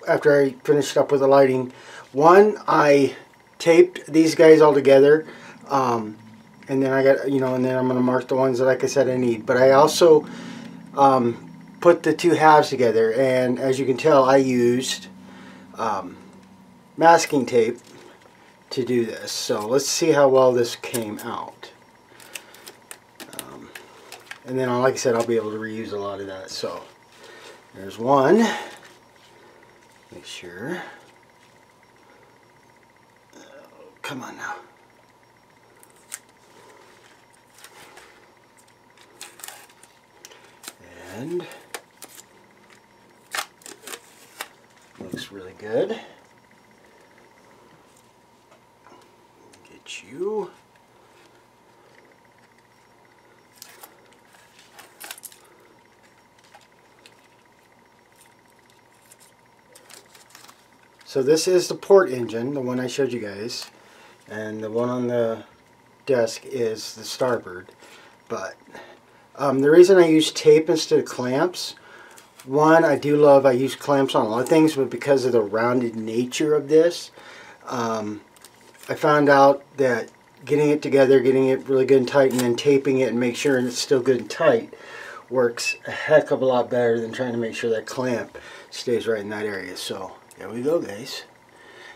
after I finished up with the lighting, I taped these guys all together. And then I got, and then I'm going to mark the ones that, like I said, I need. But I also put the two halves together. And as you can tell, I used masking tape to do this. So let's see how well this came out. And then, like I said, I'll be able to reuse a lot of that. So there's one. Make sure. Come on now. And looks really good. Get you. So this is the port engine, the one I showed you guys, and the one on the desk is the starboard. But the reason I use tape instead of clamps, one, I use clamps on a lot of things, but because of the rounded nature of this, I found out that getting it together, getting it really good and tight, and then taping it and make sure it's still good and tight works a heck of a lot better than trying to make sure that clamp stays right in that area. So there we go, guys.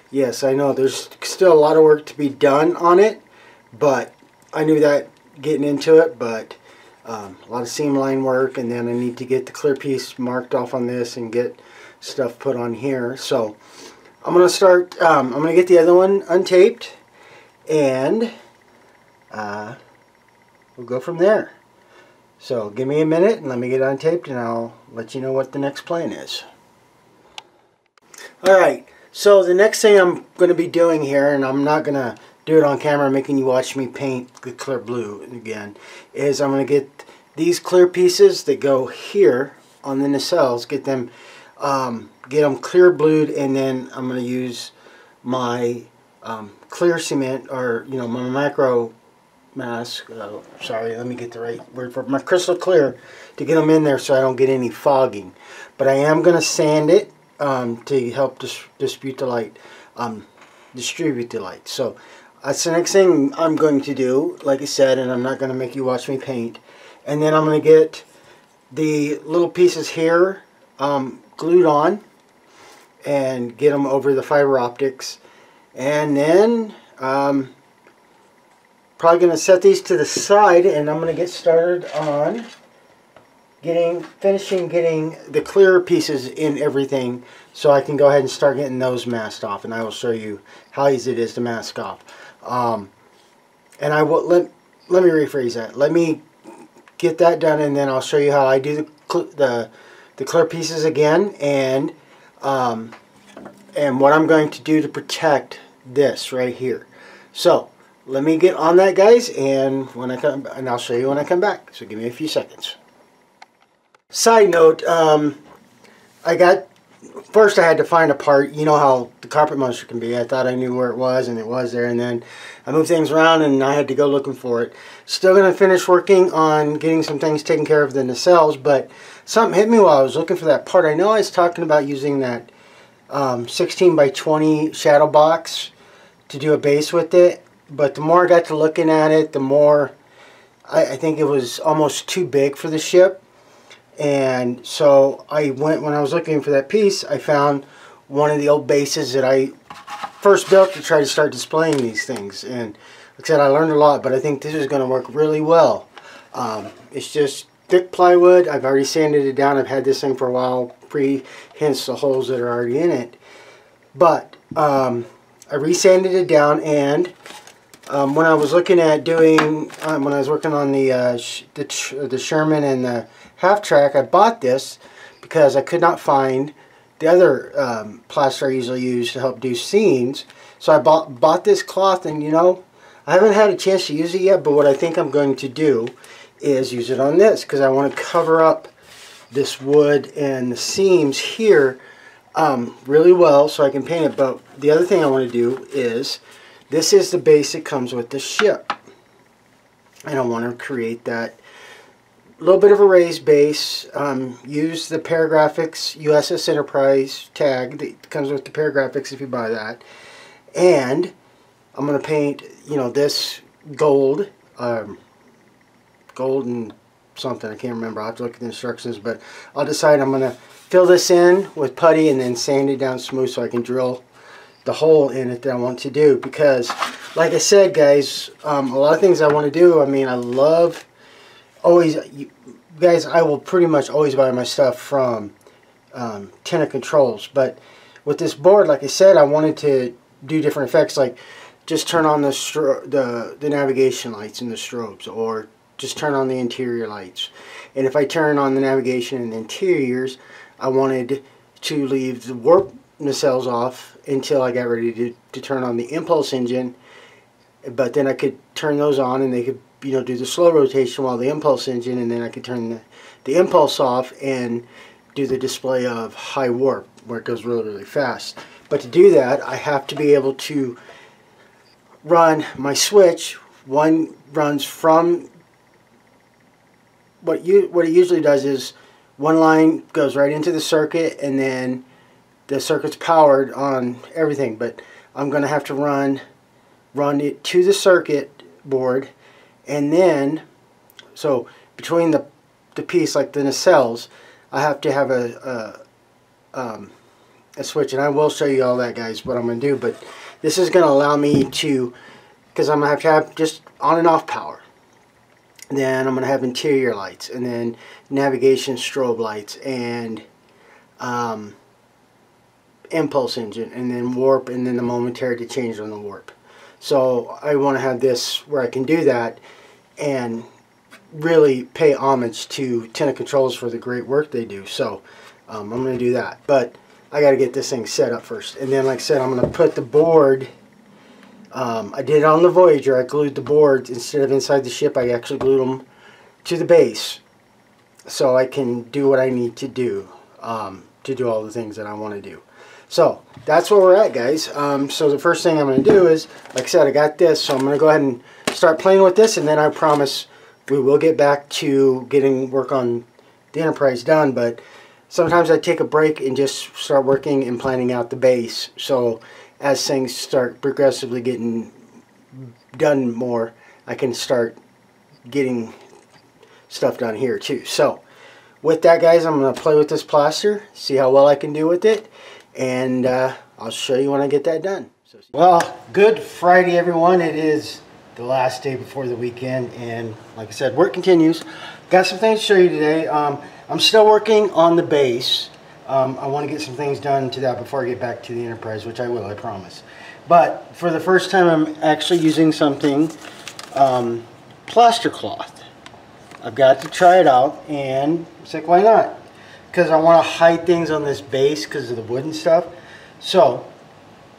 Yes, I know there's still a lot of work to be done on it, but I knew that getting into it. But a lot of seam line work, and then I need to get the clear piece marked off on this and get stuff put on here. So I'm going to start, I'm going to get the other one untaped, and we'll go from there. So give me a minute and let me get untaped, and I'll let you know what the next plan is. Alright, so the next thing I'm going to be doing here, and I'm not going to do it on camera making you watch me paint the clear blue again, is I'm going to get these clear pieces that go here on the nacelles, get them clear blued, and then I'm going to use my clear cement, or my macro mask, sorry, let me get the right word for it, my crystal clear, to get them in there so I don't get any fogging. But I am going to sand it to help distribute the light. So that's the next thing I'm going to do, like I said, and I'm not going to make you watch me paint. And then I'm going to get the little pieces here glued on and get them over the fiber optics. And then probably going to set these to the side, and I'm going to get started on finishing getting the clear pieces in everything, so I can go ahead and start getting those masked off, and I will show you how easy it is to mask off. And I will let me rephrase that. Let me get that done, and then I'll show you how I do the clear pieces again, and what I'm going to do to protect this right here. So let me get on that, guys, and I'll show you when I come back. So give me a few seconds. Side note, first I had to find a part. You know how the carpet monster can be. I thought I knew where it was, and it was there, and then I moved things around and I had to go looking for it. Still going to finish working on getting some things taken care of in the nacelles, but something hit me while I was looking for that part. I know I was talking about using that 16 by 20 shadow box to do a base with it, but the more I got to looking at it, the more I think it was almost too big for the ship. And so when I was looking for that piece, I found one of the old bases that I first built to try to start displaying these things. And like I said, I learned a lot, but I think this is going to work really well. It's just thick plywood. I've already sanded it down. I've had this thing for a while, hence the holes that are already in it. But I resanded it down, and when I was looking at doing, when I was working on the Sherman and the half track, I bought this because I could not find the other plaster I usually use to help do scenes. So I bought this cloth, and I haven't had a chance to use it yet, but what I think I'm going to do is use it on this, because I want to cover up this wood and the seams here really well so I can paint it. But the other thing I want to do is, this is the base that comes with the ship, and I want to create that little bit of a raised base. Use the Paragraphics USS Enterprise tag that comes with the Paragraphics if you buy that. And I'm going to paint, this gold, gold and something, I can't remember. I'll have to look at the instructions, but I'll decide I'm going to fill this in with putty and then sand it down smooth so I can drill the hole in it that I want to do. Because like I said, guys, a lot of things I want to do. I mean, I love guys, I will pretty much always buy my stuff from Tenor Controls, but with this board, like I said, I wanted to do different effects, like just turn on the navigation lights and the strobes, or just turn on the interior lights. And if I turn on the navigation and the interiors, I wanted to leave the warp nacelles off until I got ready to turn on the impulse engine, but then I could turn those on and they could do the slow rotation while the impulse engine, and then I could turn the impulse off and do the display of high warp where it goes really, really fast. But to do that, I have to be able to run my switch. One runs from what it usually does is one line goes right into the circuit, and then the circuit's powered on everything. But I'm going to have to run it to the circuit board. And then, so between the piece, like the nacelles, I have to have a switch, and I will show you all that, guys, what I'm going to do. But this is going to allow me to, because I'm going to have just on and off power. Then I'm going to have interior lights, and then navigation strobe lights, and impulse engine, and then warp, and then the momentary to change on the warp. So I want to have this where I can do that and really pay homage to Tenna Controls for the great work they do. So I'm going to do that. But I got to get this thing set up first. And then, like I said, I'm going to put the board. I did it on the Voyager. I glued the boards instead of inside the ship. I actually glued them to the base so I can do what I need to do all the things that I want to do. So that's where we're at, guys. So the first thing I'm going to do is, like I said, I got this, so I'm going to go ahead and start playing with this, and then I promise we will get back to getting work on the Enterprise done. But sometimes I take a break and just start working and planning out the base. So as things start progressively getting done more, I can start getting stuff done here too. So with that, guys, I'm going to play with this plaster, see how well I can do with it, and I'll show you when I get that done. Well, good Friday, everyone. It is the last day before the weekend, and like I said, work continues. Got some things to show you today. I'm still working on the base. I want to get some things done to that before I get back to the Enterprise, which I will, I promise. But for the first time, I'm actually using something, plaster cloth. I've got to try it out, and it's like, why not? Because I want to hide things on this base because of the wood and stuff. So,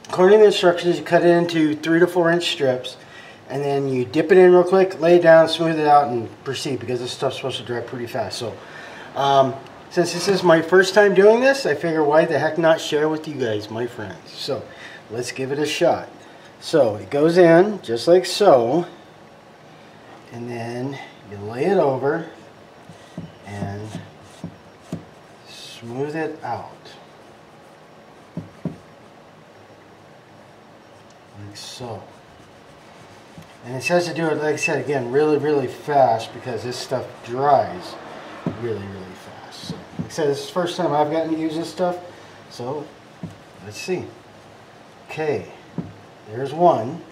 according to the instructions, you cut it into 3 to 4 inch strips, and then you dip it in real quick, lay it down, smooth it out, and proceed, because this stuff's supposed to dry pretty fast. So, since this is my first time doing this, I figure why the heck not share with you guys, my friends. So, let's give it a shot. So, it goes in just like so, and then you lay it over and smooth it out like so. And it says to do it, like I said, again, really fast, because this stuff dries really fast. So, like I said, this is the first time I've gotten to use this stuff, so let's see. Okay, there's one.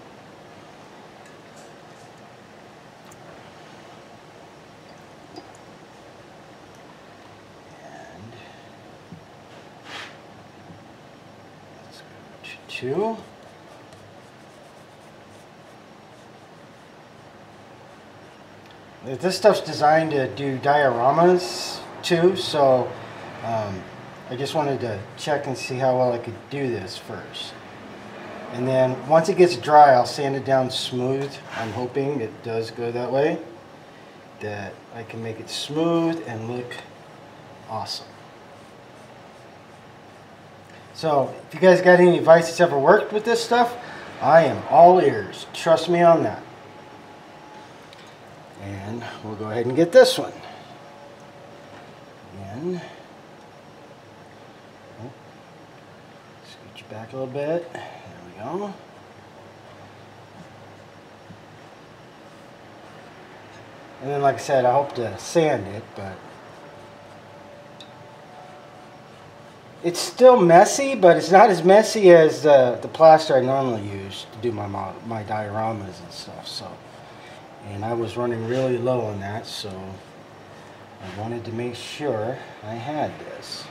Two. This stuff's designed to do dioramas too, so I just wanted to check and see how well I could do this first. And then once it gets dry, I'll sand it down smooth. I'm hoping it does go that way, that I can make it smooth and look awesome. So, if you guys got any advice that's ever worked with this stuff, I am all ears. Trust me on that. And we'll go ahead and get this one. Again. Oh, scoot you back a little bit. There we go. And then, like I said, I hope to sand it, but it's still messy, but it's not as messy as the plaster I normally use to do my dioramas and stuff. So, and I was running really low on that, so I wanted to make sure I had this.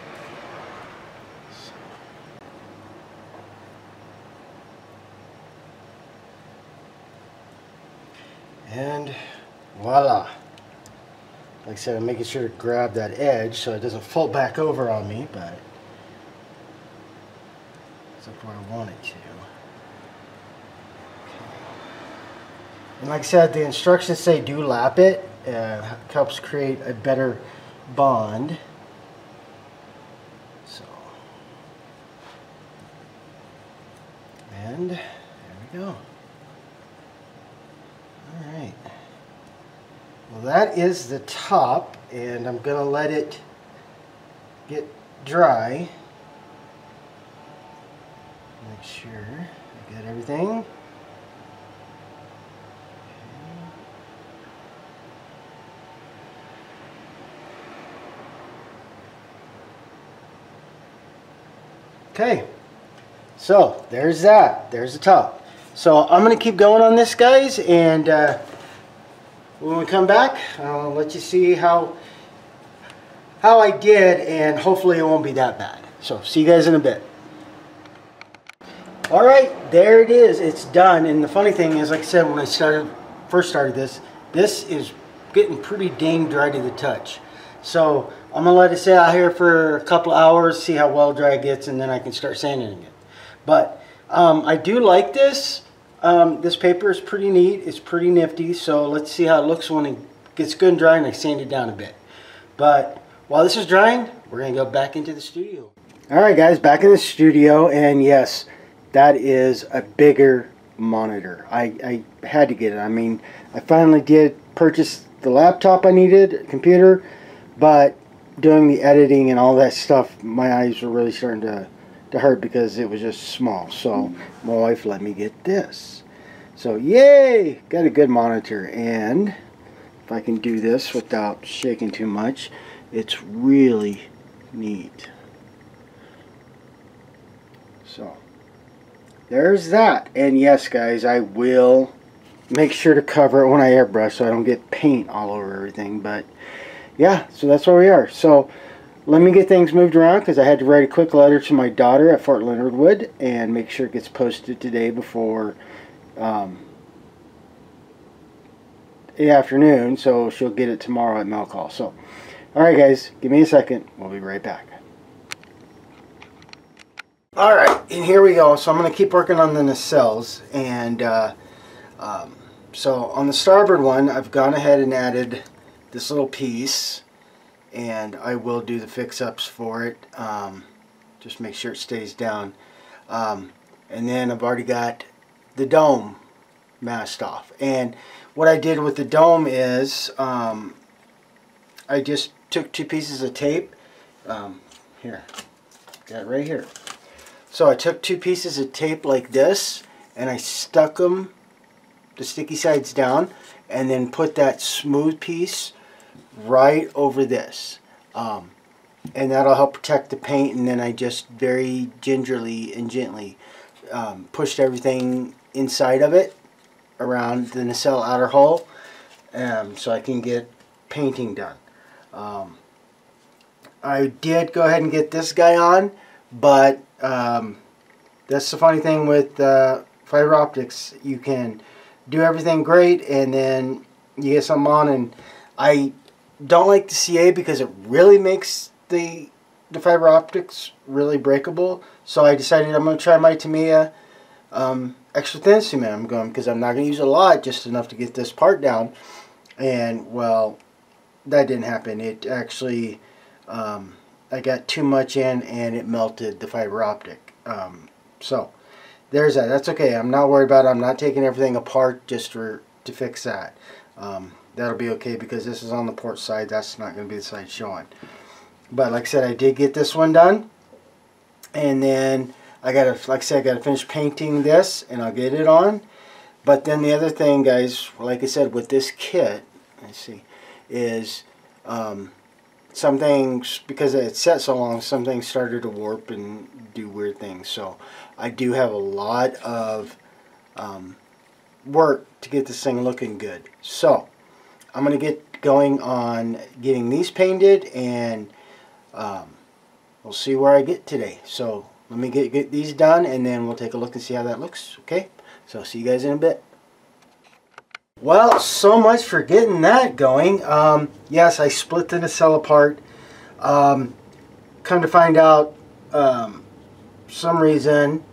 And voila. Like I said, I'm making sure to grab that edge so it doesn't fall back over on me, but it's up where I want it to. And like I said, the instructions say do lap it. Helps create a better bond. So, and there we go. Alright. Well, that is the top, and I'm going to let it get dry. Make sure I got everything. Okay, so there's that. There's the top. So I'm going to keep going on this, guys, and when we come back, I'll let you see how I did, and hopefully it won't be that bad. So see you guys in a bit. Alright, there it is. It's done. And the funny thing is, like I said, when I first started this is getting pretty dang dry to the touch. So I'm going to let it sit out here for a couple hours, see how well dry it gets, and then I can start sanding it. But I do like this. This paper is pretty neat. It's pretty nifty. So let's see how it looks when it gets good and dry and I sand it down a bit. But while this is drying, we're going to go back into the studio. Alright guys, back in the studio, and yes, that is a bigger monitor. I had to get it. I mean, I finally did purchase the laptop I needed, computer, but doing the editing and all that stuff, my eyes were really starting to hurt because it was just small. So my wife let me get this. So yay! Got a good monitor, and if I can do this without shaking too much, it's really neat. So there's that. And yes guys, I will make sure to cover it when I airbrush so I don't get paint all over everything. But yeah, so that's where we are. So let me get things moved around because I had to write a quick letter to my daughter at Fort Leonard Wood and make sure it gets posted today before the afternoon, so she'll get it tomorrow at mail call. So alright guys, give me a second, we'll be right back. Alright, and here we go. So I'm going to keep working on the nacelles, and so on the starboard one I've gone ahead and added this little piece, and I will do the fix-ups for it, just make sure it stays down, and then I've already got the dome masked off. And what I did with the dome is I just took 2 pieces of tape, here, got it right here. So I took 2 pieces of tape like this, and I stuck them, the sticky sides down, and then put that smooth piece right over this. And that'll help protect the paint, and then I just very gingerly and gently pushed everything inside of it around the nacelle outer hull, so I can get painting done. I did go ahead and get this guy on, but that's the funny thing with fiber optics. You can do everything great, and then you get something on, and I don't like the CA because it really makes the fiber optics really breakable. So I decided I'm going to try my T.B.I extra thin cement. I'm going because I'm not going to use a lot, just enough to get this part down. And well, that didn't happen. It actually I got too much in and it melted the fiber optic. So there's that. That's okay. I'm not worried about it. I'm not taking everything apart just to fix that. That'll be okay because this is on the port side. That's not going to be the side showing. But like I said, I did get this one done, and then I gotta, like I said, I gotta finish painting this, and I'll get it on. But then the other thing, guys, like I said, with this kit, let's see, is some things, because it's set so long, some things started to warp and do weird things. So I do have a lot of work to get this thing looking good. So I'm going to get going on getting these painted, and we'll see where I get today. So let me get these done, and then we'll take a look and see how that looks. Okay, so see you guys in a bit. Well, so much for getting that going. Yes, I split the nacelle apart. Come to find out, some reason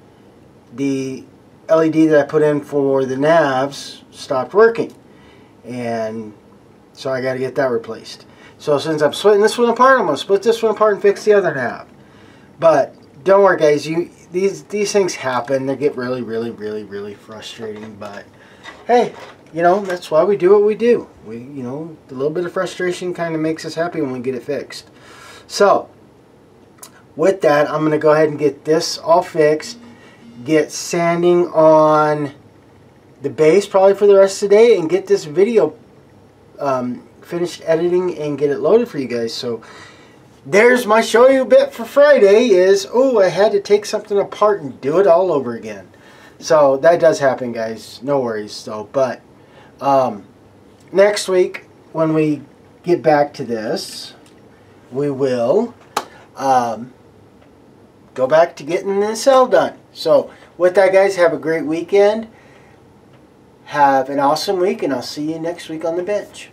the LED that I put in for the navs stopped working, and so I got to get that replaced. So since I'm splitting this one apart, I'm going to split this one apart and fix the other nav. But don't worry, guys. These things happen. They get really frustrating. But hey, you know, that's why we do what we do. You know, a little bit of frustration kind of makes us happy when we get it fixed. So with that, I'm going to go ahead and get this all fixed. Get sanding on the base probably for the rest of the day, and get this video finished editing and get it loaded for you guys. So there's my show you bit for Friday is, oh, I had to take something apart and do it all over again. So that does happen, guys. No worries though. But next week when we get back to this, we will go back to getting the nacelle done. So With that, guys, have a great weekend. Have an awesome week, and I'll see you next week on the bench.